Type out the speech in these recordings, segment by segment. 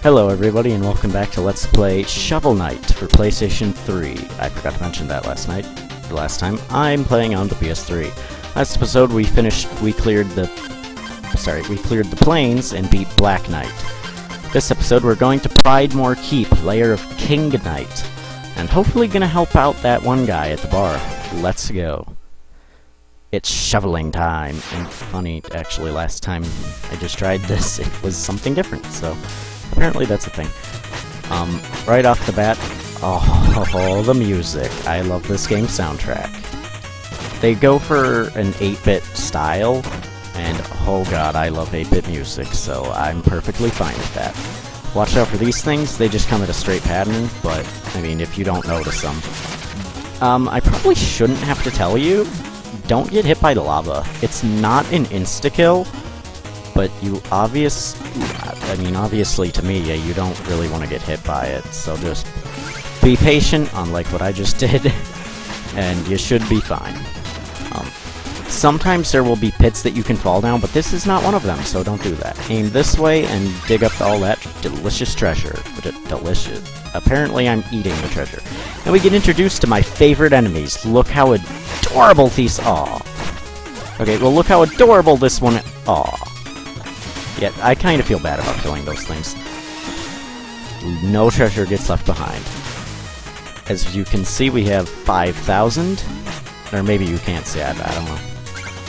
Hello everybody and welcome back to Let's Play Shovel Knight for PlayStation 3. I forgot to mention that last time. I'm playing on the PS3. Last episode we cleared the plains and beat Black Knight. This episode we're going to Pridemore Keep, lair of King Knight, and hopefully gonna help out that one guy at the bar. Let's go. It's shoveling time. And funny, actually, last time I just tried this, it was something different, so apparently that's a thing. Right off the bat, oh, the music. I love this game's soundtrack. They go for an 8-bit style, and oh god, I love 8-bit music, so I'm perfectly fine with that. Watch out for these things, they just come at a straight pattern, but, I mean, if you don't notice them. I probably shouldn't have to tell you, don't get hit by the lava. It's not an insta-kill, but obviously to me, yeah, you don't really want to get hit by it, so just be patient, unlike what I just did, and you should be fine. Sometimes there will be pits that you can fall down, but this is not one of them, so don't do that. Aim this way and dig up all that delicious treasure. Delicious. Apparently I'm eating the treasure. And we get introduced to my favorite enemies. Look how adorable these are. Okay, well look how adorable this one... Aw. Yeah, I kind of feel bad about killing those things. No treasure gets left behind. As you can see, we have 5,000. Or maybe you can't see, I don't know.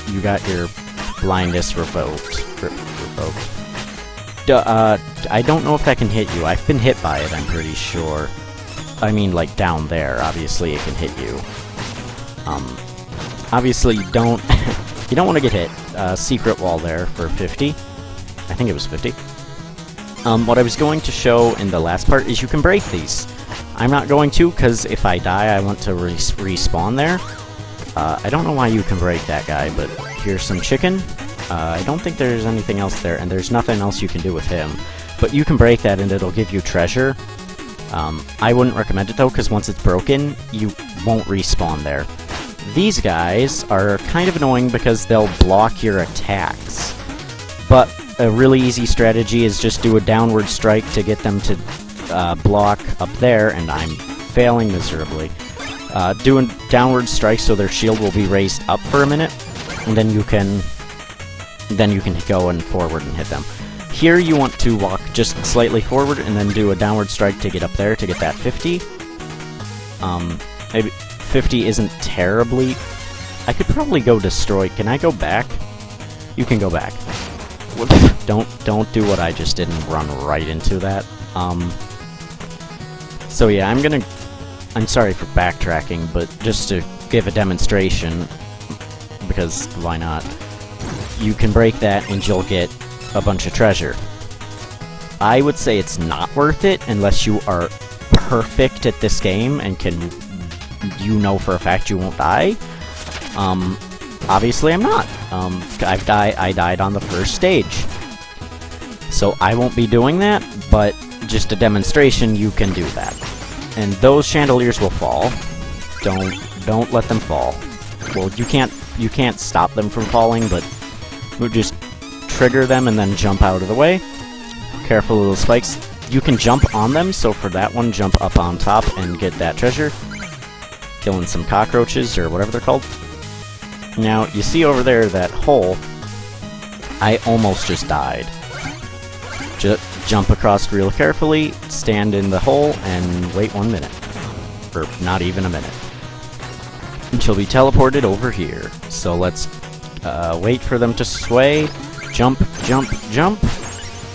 You got your blindness revoked. I don't know if that can hit you. I've been hit by it, I'm pretty sure. I mean, like, down there, obviously it can hit you. Obviously, you don't you don't want to get hit. Secret wall there for 50. I think it was 50. What I was going to show in the last part is you can break these. I'm not going to, because if I die, I want to respawn there. I don't know why you can break that guy, but here's some chicken. I don't think there's anything else there, and there's nothing else you can do with him. But you can break that, and it'll give you treasure. I wouldn't recommend it, though, because once it's broken, you won't respawn there. These guys are kind of annoying because they'll block your attacks. But a really easy strategy is just do a downward strike to get them to block up there, and I'm failing miserably. Do a downward strike so their shield will be raised up for a minute, and then you can go and forward and hit them. Here you want to walk just slightly forward and then do a downward strike to get up there to get that 50. Maybe 50 isn't terribly... I could probably go destroy... Can I go back? You can go back. Don't do what I just did and run right into that. So yeah, I'm sorry for backtracking, but just to give a demonstration, because why not? You can break that and you'll get a bunch of treasure. I would say it's not worth it unless you are perfect at this game and you know for a fact you won't die. Obviously I'm not. I died on the first stage. So I won't be doing that, but just a demonstration, you can do that. And those chandeliers will fall. Don't let them fall. Well, you can't stop them from falling, but we'll just trigger them and then jump out of the way. Careful of those spikes. You can jump on them, so for that one, jump up on top and get that treasure. Killing some cockroaches, or whatever they're called. Now, you see over there that hole. I almost just died. Jump across real carefully, stand in the hole, and wait 1 minute. Or not even a minute. And she'll be teleported over here. So let's wait for them to sway. Jump, jump, jump.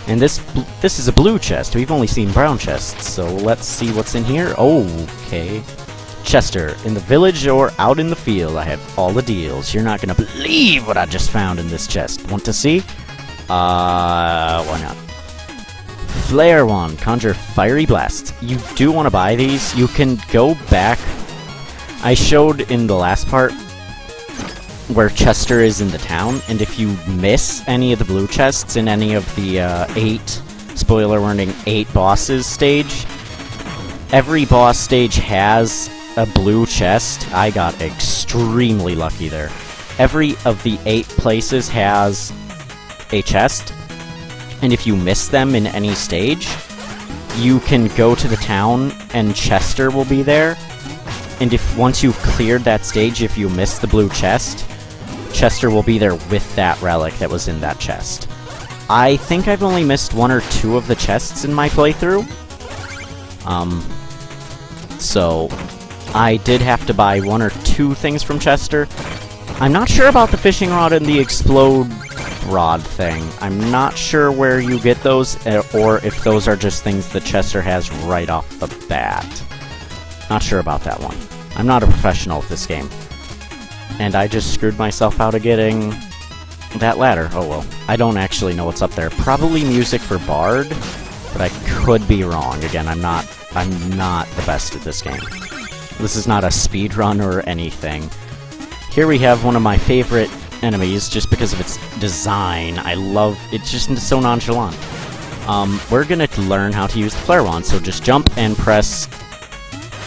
And this is a blue chest. We've only seen brown chests, so let's see what's in here. Okay. Chester, in the village or out in the field, I have all the deals. You're not gonna believe what I just found in this chest. Want to see? Why not? Flare Wand, conjure fiery blasts. You do want to buy these. You can go back. I showed in the last part where Chester is in the town, and if you miss any of the blue chests in any of the 8, spoiler warning, 8 bosses stage, every boss stage has a blue chest. I got extremely lucky there. Every of the 8 places has a chest, and if you miss them in any stage, you can go to the town, and Chester will be there. And if once you've cleared that stage, if you miss the blue chest, Chester will be there with that relic that was in that chest. I think I've only missed 1 or 2 of the chests in my playthrough. So I did have to buy 1 or 2 things from Chester. I'm not sure about the fishing rod and the explode rod thing. I'm not sure where you get those, or if those are just things that Chester has right off the bat. Not sure about that one. I'm not a professional at this game. And I just screwed myself out of getting that ladder. Oh well. I don't actually know what's up there. Probably music for Bard, but I could be wrong. Again, I'm not the best at this game. This is not a speed run or anything. Here we have one of my favorite enemies, just because of its design. I love it's just so nonchalant. We're gonna learn how to use the flare wand, so just jump and press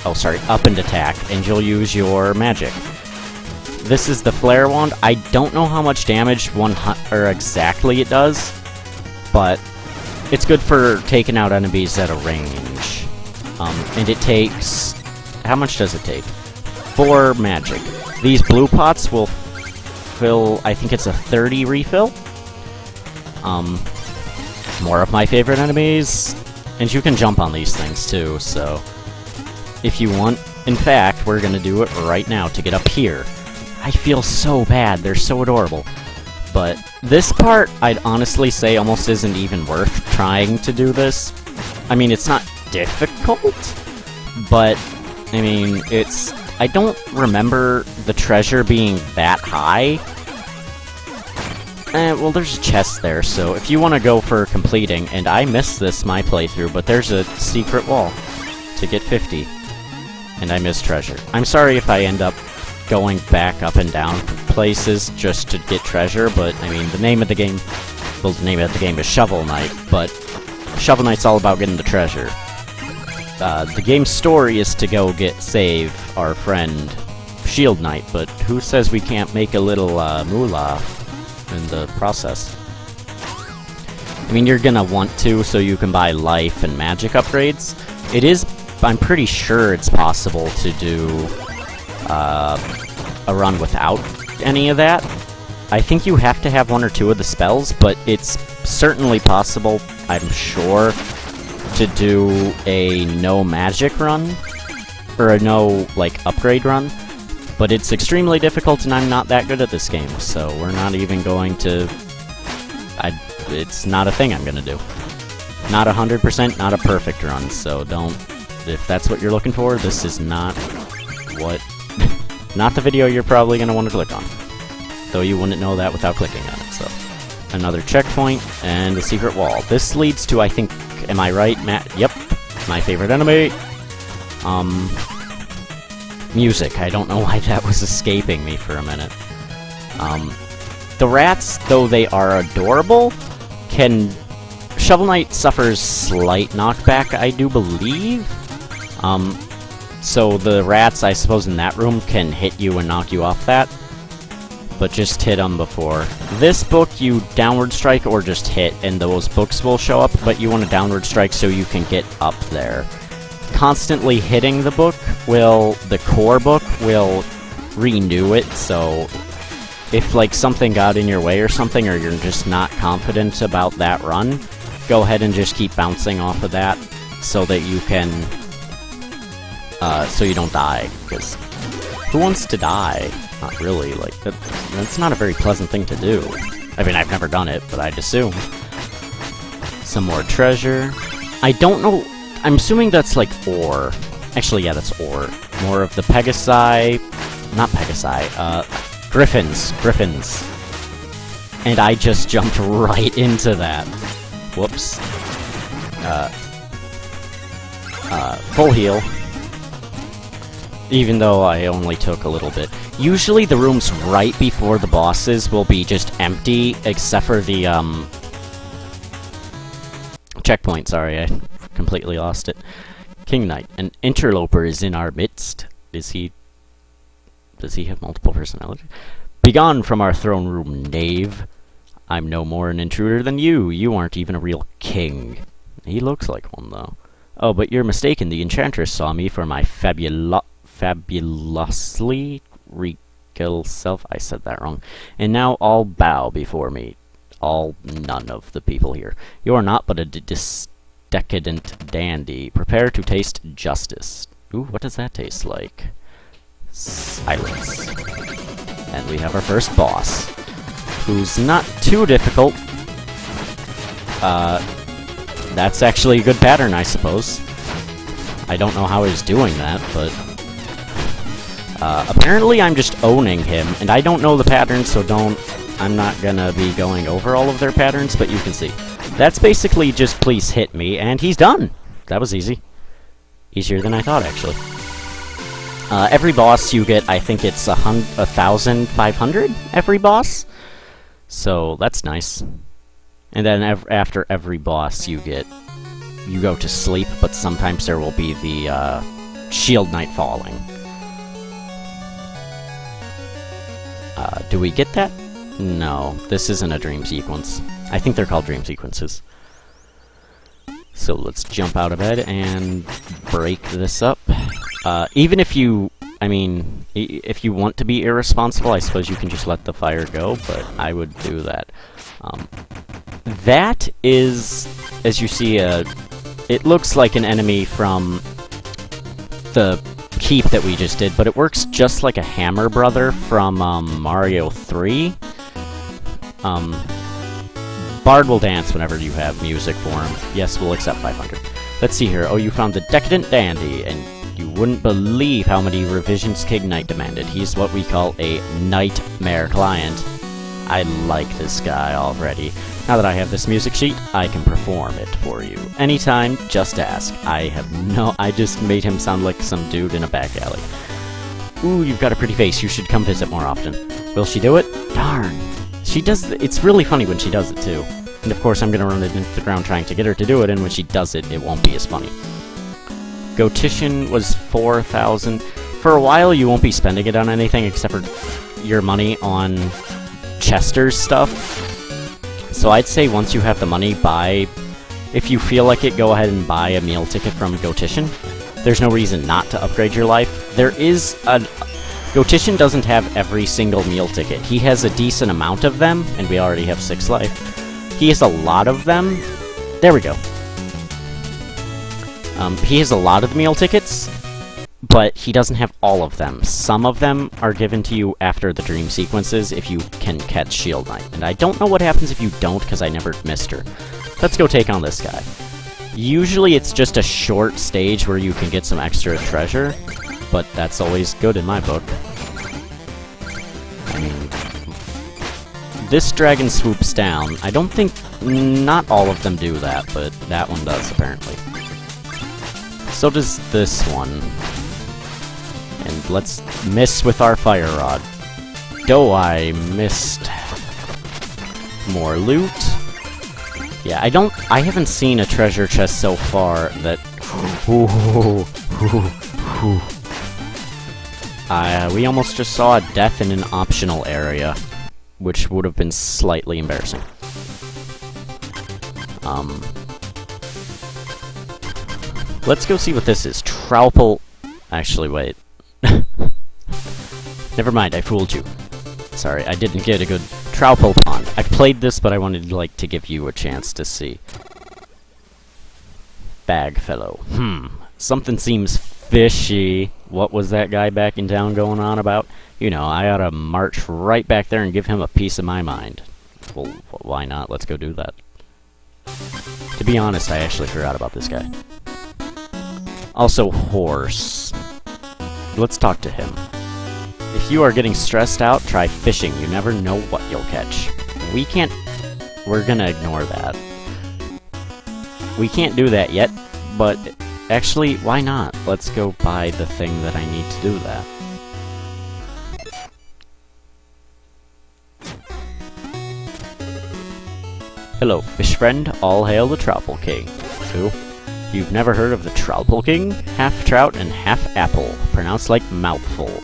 up and attack, and you'll use your magic. This is the flare wand. I don't know how much damage exactly it does, but it's good for taking out enemies at a range. And it takes... how much does it take? 4 magic. These blue pots will fill, I think it's a 30 refill. More of my favorite enemies. And you can jump on these things too, so... if you want. In fact, we're gonna do it right now to get up here. I feel so bad, they're so adorable. But this part, I'd honestly say almost isn't even worth trying to do this. I mean, it's not difficult, but, I mean, I don't remember the treasure being that high. Well, there's a chest there, so if you want to go for completing, and I missed this my playthrough, but there's a secret wall to get 50. And I missed treasure. I'm sorry if I end up going back up and down places just to get treasure, but, I mean, the name of the game... well, the name of the game is Shovel Knight, but Shovel Knight's all about getting the treasure. The game's story is to go save our friend Shield Knight, but who says we can't make a little moolah in the process? I mean, you're gonna want to, so you can buy life and magic upgrades. I'm pretty sure it's possible to do a run without any of that. I think you have to have 1 or 2 of the spells, but it's certainly possible, I'm sure, to do a no magic run, or a no, like, upgrade run. But it's extremely difficult, and I'm not that good at this game, so we're not even going to... it's not a thing I'm gonna do. Not 100%, not a perfect run, so don't... if that's what you're looking for, this is not what... not the video you're probably gonna want to click on. Though you wouldn't know that without clicking on it, so... another checkpoint, and a secret wall. This leads to, I think... am I right, Matt? Yep. My favorite enemy. Music. I don't know why that was escaping me for a minute. The rats, though they are adorable, can... Shovel Knight suffers slight knockback, I do believe. So the rats, I suppose, in that room can hit you and knock you off that. But just hit them before. This book, you downward strike or just hit, and those books will show up, but you want to downward strike so you can get up there. Constantly hitting the book the core book will renew it, so if, like, something got in your way or something, or you're just not confident about that run, go ahead and just keep bouncing off of that so that you can, so you don't die, because who wants to die? Not really, like, that's not a very pleasant thing to do. I mean, I've never done it, but I'd assume. Some more treasure. I don't know, I'm assuming that's like ore. Actually, yeah, that's ore. More of the Pegasi, not Pegasi, Griffins. And I just jumped right into that. Whoops. Full heal. Even though I only took a little bit. Usually the rooms right before the bosses will be just empty, except for the, checkpoint, sorry, I completely lost it. King Knight, an interloper is in our midst. Does he have multiple personalities? Begone from our throne room, knave. I'm no more an intruder than you. You aren't even a real king. He looks like one, though. Oh, but you're mistaken. The enchantress saw me for my fabulously regal self. I said that wrong. And now all bow before me. None of the people here. You are not but a decadent dandy. Prepare to taste justice. Ooh, what does that taste like? Silence. And we have our first boss, who's not too difficult. That's actually a good pattern, I suppose. I don't know how he's doing that, but... apparently I'm just owning him, and I don't know the pattern, so I'm not gonna be going over all of their patterns, but you can see. That's basically just please hit me, and he's done! That was easy. Easier than I thought, actually. Every boss you get, I think it's 1,500 every boss? So, that's nice. And then after every boss you go to sleep, but sometimes there will be the Shield Knight falling. Do we get that? No, this isn't a dream sequence. I think they're called dream sequences. So let's jump out of bed and break this up. Even if you, if you want to be irresponsible, I suppose you can just let the fire go, but I would do that. That is, as you see, it looks like an enemy from the keep that we just did, but it works just like a Hammer Brother from Mario 3. Bard will dance whenever you have music for him. Yes, we'll accept 500. Let's see here. Oh, you found the Decadent Dandy, and you wouldn't believe how many revisions King Knight demanded. He's what we call a nightmare client. I like this guy already. Now that I have this music sheet, I can perform it for you. Anytime, just ask. I just made him sound like some dude in a back alley. Ooh, you've got a pretty face. You should come visit more often. Will she do it? Darn. She does it's really funny when she does it, too. And of course, I'm gonna run it into the ground trying to get her to do it, and when she does it, it won't be as funny. Gotition was 4,000. For a while, you won't be spending it on anything except for your money on Chester's stuff. So I'd say once you have the money, if you feel like it, go ahead and buy a meal ticket from Gotition. There's no reason not to upgrade your life. Gotition doesn't have every single meal ticket. He has a decent amount of them, and we already have 6 life. He has a lot of them. There we go. He has a lot of the meal tickets, but he doesn't have all of them. Some of them are given to you after the dream sequences if you can catch Shield Knight. And I don't know what happens if you don't, because I never missed her. Let's go take on this guy. Usually it's just a short stage where you can get some extra treasure, but that's always good in my book. This dragon swoops down. I don't think... not all of them do that, but that one does, apparently. So does this one. And let's miss with our fire rod. I missed more loot. Yeah, I haven't seen a treasure chest so far that... we almost just saw a death in an optional area, which would have been slightly embarrassing. Let's go see what this is. Troupple... Actually, wait. Never mind, I fooled you. Sorry, I didn't get a good Troupple Pond. I've played this, but I wanted to give you a chance to see. Bagfellow. Something seems fishy. What was that guy back in town going on about? You know, I ought to march right back there and give him a piece of my mind. Well, why not? Let's go do that. To be honest, I actually forgot about this guy. Also, horse. Let's talk to him. If you are getting stressed out, try fishing. You never know what you'll catch. We're gonna ignore that. We can't do that yet, but actually, why not? Let's go buy the thing that I need to do that. Hello, fish friend. All hail the Troupple King. Who? You've never heard of the Troupple King? Half trout and half apple, pronounced like mouthful.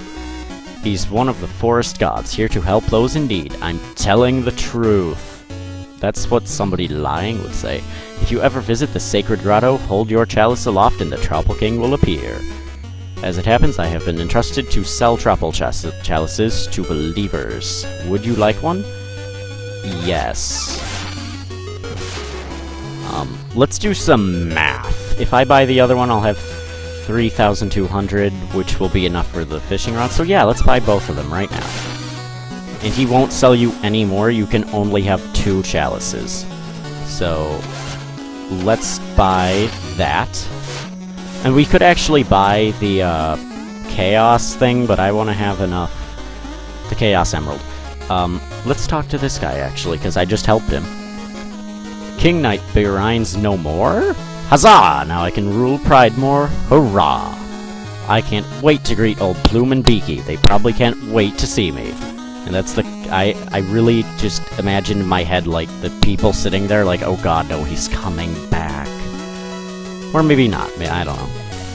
He's one of the forest gods, here to help those in need. I'm telling the truth. That's what somebody lying would say. If you ever visit the sacred grotto, hold your chalice aloft and the Troupple King will appear. As it happens, I have been entrusted to sell Troupple chalices to believers. Would you like one? Yes. Let's do some math. If I buy the other one, I'll have 3,200, which will be enough for the fishing rod. So yeah, let's buy both of them right now. And he won't sell you any more. You can only have 2 chalices. So let's buy that. And we could actually buy the Chaos thing, but I want to have enough. The Chaos Emerald. Let's talk to this guy, actually, because I just helped him. King Knight Begirines no more? Huzzah! Now I can rule Pridemore. Hurrah! I can't wait to greet old Plume and Beaky. They probably can't wait to see me. And that's the... I really just imagine in my head, like, the people sitting there like, oh god, no, he's coming back. Or maybe not. I don't know.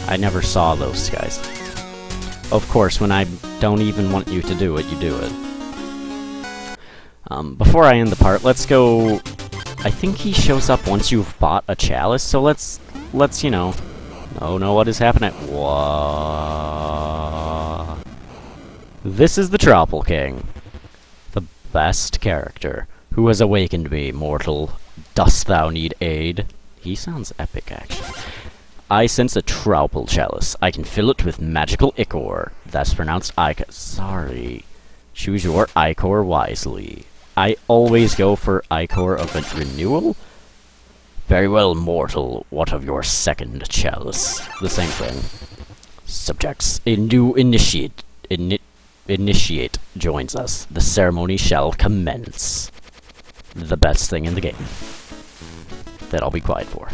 I never saw those guys. Of course, when I don't even want you to do it, you do it. Before I end the part, let's go... I think he shows up once you've bought a chalice, so let's, you know... Oh no, what is happening? Whoa. This is the Troupple King. The best character. Who has awakened me, mortal? Dost thou need aid? He sounds epic, actually. I sense a Troupple chalice. I can fill it with magical ichor. That's pronounced ichor. Sorry. Choose your ichor wisely. I always go for ichor of a renewal? Very well, mortal. What of your second chalice? The same thing. Subjects. A new initiate joins us. The ceremony shall commence. The best thing in the game. That I'll be quiet for.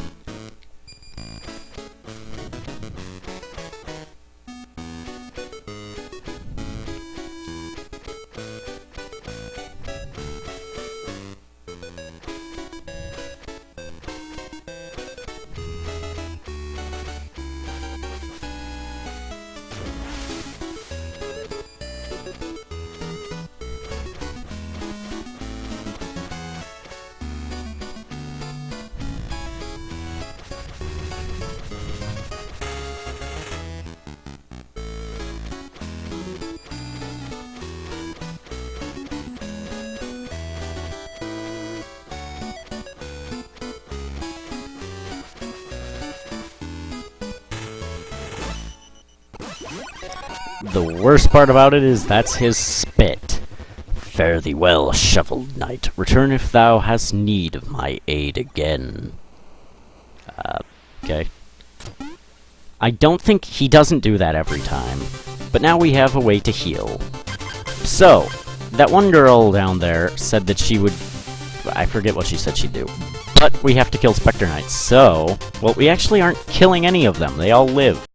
The worst part about it is that's his spit. Fare thee well, shoveled knight. Return if thou hast need of my aid again. Okay. I don't think he doesn't do that every time, but now we have a way to heal. So, that one girl down there said that she would... I forget what she said she'd do. But we have to kill Spectre Knights, so... Well, we actually aren't killing any of them. They all live.